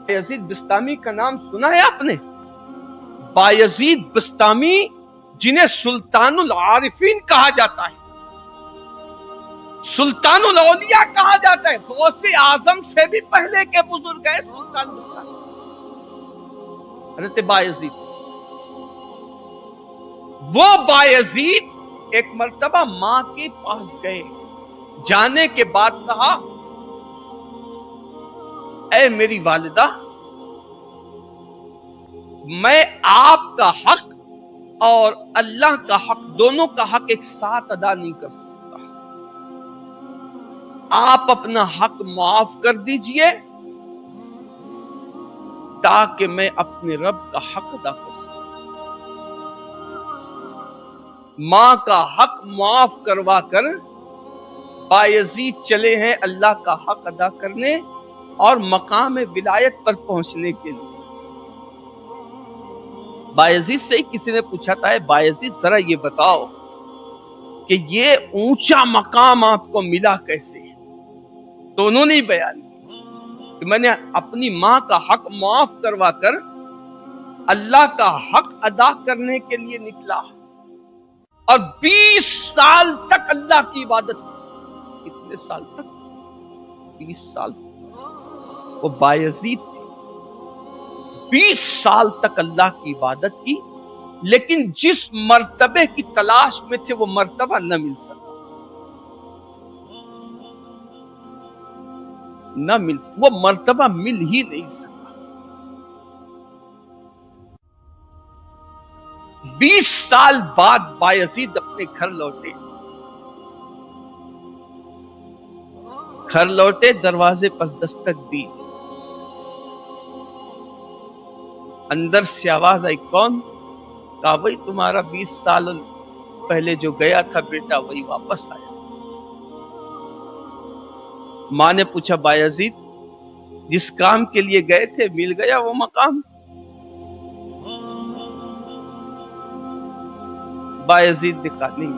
یزید بستامی کا نام سنا ہے آپ نے؟ بایزید بستامی جنہیں سلطان العارفین کہا جاتا ہے، سلطان الاولیاء کہا جاتا ہے، غوث اعظم سے بھی پہلے کے بزرگ ہیں سلطان بستامی، حضرت بایزید۔ وہ بایزید ایک مرتبہ ماں کے پاس گئے، جانے کے بعد کہا اے میری والدہ، میں آپ کا حق اور اللہ کا حق دونوں کا حق ایک ساتھ ادا نہیں کر سکتا، آپ اپنا حق معاف کر دیجئے تاکہ میں اپنے رب کا حق ادا کر سکوں۔ ماں کا حق معاف کروا کر بایزید چلے ہیں اللہ کا حق ادا کرنے اور مقام ولایت پر پہنچنے کے لیے۔ بایزید سے کسی نے پوچھا تھا بایزید ذرا یہ بتاؤ کہ یہ اونچا مقام آپ کو ملا کیسے؟ تو انہوں نے بیان کیا کہ میں نے اپنی ماں کا حق معاف کروا کر اللہ کا حق ادا کرنے کے لیے نکلا اور 20 سال تک اللہ کی عبادت کی۔ کتنے سال تک؟ 20 سال تک وہ بایزید تھے، 20 سال تک اللہ کی عبادت کی، لیکن جس مرتبے کی تلاش میں تھے وہ مرتبہ نہ مل سکا، وہ مرتبہ مل ہی نہیں سکا۔ 20 سال بعد بایزید اپنے گھر لوٹے، دروازے پر دستک دی، اندر سے آواز آئی کون؟ کہا وہی تمہارا 20 سال پہلے جو گیا تھا بیٹا وہی واپس آیا۔ ماں نے پوچھا بایزید جس کام کے لیے گئے تھے مل گیا وہ مقام؟ بایزید نے کہا نہیں،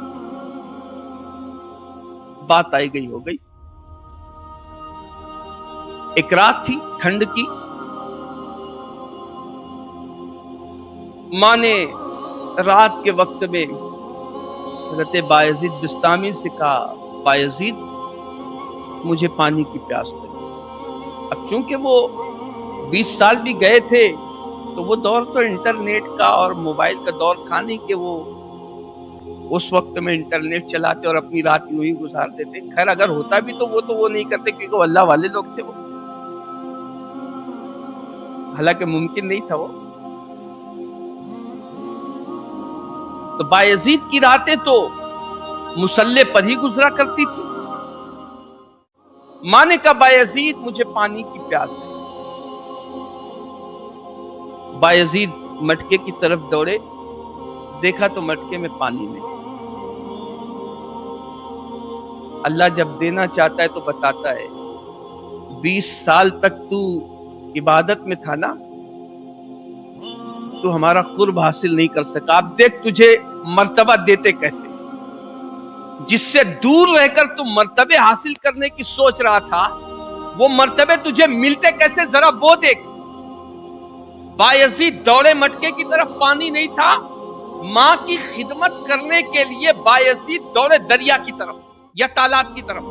بات آئی گئی ہو گئی۔ ایک رات تھی ٹھنڈ کی، ماں نے رات کے وقت میں حضرت بایزید بستامی سے کہا بایزید مجھے پانی کی پیاس لگی۔ اب چونکہ وہ 20 سال بھی گئے تھے تو وہ دور تو انٹرنیٹ کا اور موبائل کا دور تھا نہیں کہ وہ اس وقت میں انٹرنیٹ چلاتے اور اپنی رات یوں ہی گزار دیتے۔ خیر اگر ہوتا بھی تو وہ نہیں کرتے کیونکہ وہ اللہ والے لوگ تھے، وہ حالانکہ ممکن نہیں تھا وہ۔ تو بایزید کی راتیں تو مصلے پر ہی گزرا کرتی تھی۔ ماں نے کہا بایزید مجھے پانی کی پیاس ہے۔ بایزید مٹکے کی طرف دوڑے، دیکھا تو مٹکے میں پانی نہیں۔ اللہ جب دینا چاہتا ہے تو بتاتا ہے 20 سال تک تو عبادت میں تھا نا، تو ہمارا قرب حاصل نہیں کر سکا، اب دیکھ تجھے مرتبہ دیتے کیسے۔ جس سے دور رہ کر تم مرتبے حاصل کرنے کی سوچ رہا تھا وہ مرتبے تجھے ملتے کیسے، ذرا وہ دیکھ۔ بایزید دوڑے مٹکے کی طرف، پانی نہیں تھا، ماں کی خدمت کرنے کے لیے بایزید دوڑے دریا کی طرف یا تالاب کی طرف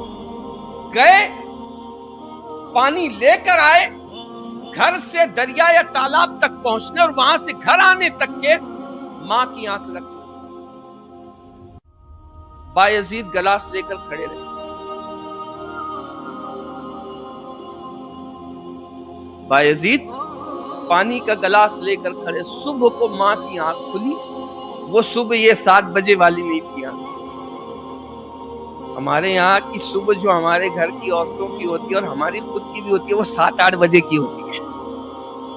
گئے، پانی لے کر آئے، گھر سے دریا یا تالاب تک پہنچنے اور وہاں سے گھر آنے تک کے ماں کی آنکھ لگ گئی۔ بایزید گلاس لے کر کھڑے رہے، بایزید پانی کا گلاس لے کر کھڑے۔ صبح کو ماں کی آنکھ کھلی، وہ صبح یہ 7 بجے والی نہیں تھی آنکھ۔ ہمارے یہاں کی صبح جو ہمارے گھر کی عورتوں کی ہوتی ہے اور ہماری خود کی بھی ہوتی ہے وہ 7-8 بجے کی ہوتی ہے،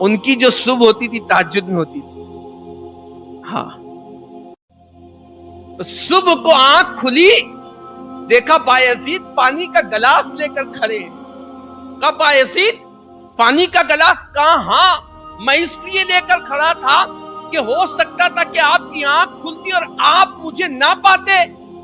ان کی جو صبح ہوتی تھی تہجد میں ہوتی تھی۔ ہاں، تو صبح کو آنکھ کھلی، دیکھا بایزید پانی کا گلاس لے کر کھڑے ہیں۔ کہا بایزید پانی کا گلاس کہاں؟ ہاں میں اس لیے لے کر کھڑا تھا کہ ہو سکتا تھا کہ آپ کی آنکھ کھلتی اور آپ مجھے نہ پاتے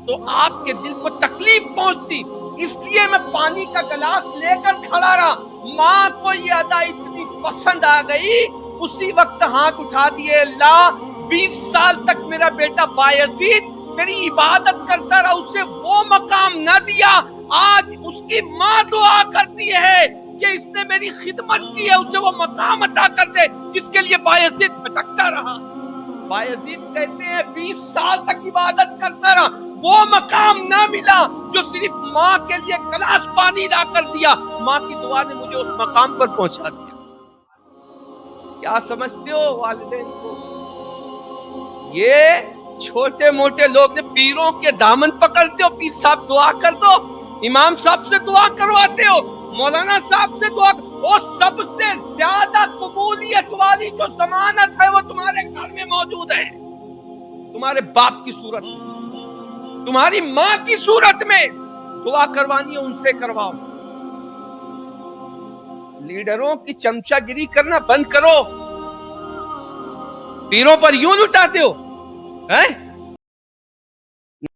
تو آپ کے دل کو تکلیف پہنچتی، اس لیے میں پانی کا گلاس لے کر کھڑا رہا۔ ماں کو یہ ادا اتنی پسند آ گئی اسی وقت ہاتھ اٹھا دیے، اللہ 20 سال تک میرا بیٹا بایزید تیری عبادت کرتا رہا، اسے وہ مقام نہ دیا، آج اس کی ماں دعا کرتی ہے کہ اس نے میری خدمت کی ہے، اسے وہ مقام عطا کر دے جس کے لیے بایزید بھٹکتا رہا۔ بایزید کہتے ہیں 20 سال تک عبادت کرتا رہا، وہ مقام نہ ملا جو صرف ماں کے لیے گلاس پانی لا کر دیا، ماں کی دعا نے مجھے اس مقام پر پہنچا دیا۔ کیا سمجھتے ہو والدین کو؟ یہ چھوٹے موٹے لوگ نے پیروں کے دامن پکڑتے ہو، پیر صاحب دعا کر دو، امام صاحب سے دعا کرواتے ہو، مولانا صاحب سے دعا، وہ سب سے زیادہ قبولیت والی جو ضمانت ہے وہ تمہارے گھر میں موجود ہے، تمہارے باپ کی صورت میں، تمہاری ماں کی صورت میں دعا کروانی ہے ان سے کرواؤ۔ لیڈروں کی چمچا گیری کرنا بند کرو، پیروں پر یوں لٹاتے ہو،